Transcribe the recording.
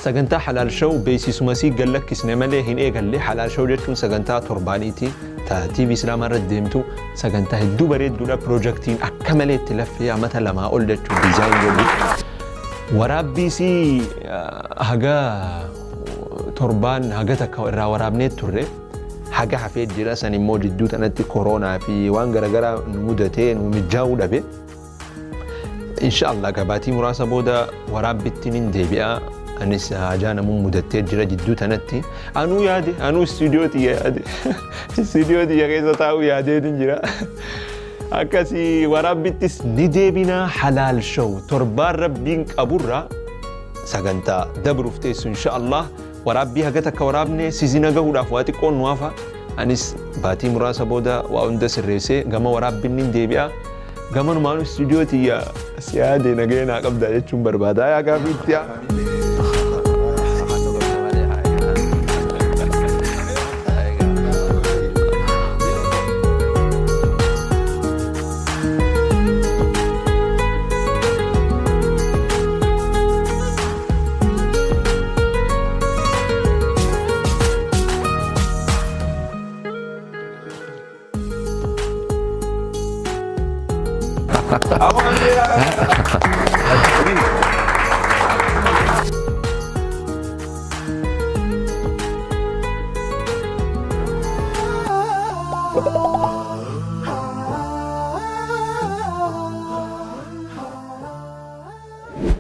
sagantaa halaal show beeksisuma sii gallakkisne malee hin eegalle halaal show jechuun sagantaa torbaaniiti ta TV Islaamaa irratti deemtu sagantaa hedduu bareedduudha piroojeektiin akka malee itti laffee amata lamaa ol jechuun diizaayin godhu waraabbiisii haga torbaan haga takka irraa waraabnee turre haga hafee jira san immoo jidduu tanatti kooroonaa fi waan garagaraa nu mudatee nu mijaa'uu dhabe inshallah gabaatii muraasa booda waraabbitti nin deebi'a anis ajana mudatee jira jidduu tanatti anu studiyooti yaade studiyooti keessa taa'u yaadee jira akkasi waraabbittis ni deebina halaal show torbaan rabbiin qaburra sagantaa dabruuf teessu inshallah waraabbii haga takka waraabne sizina gahuudhaaf waa xiqqoon nu hafa anis baatii muraasa booda waa hunda sirreessee gama waraabbiin nin deebi'a gama numaanu studiyooti siyaade nageenaa qabda jechuun barbaada yaa gaafiitti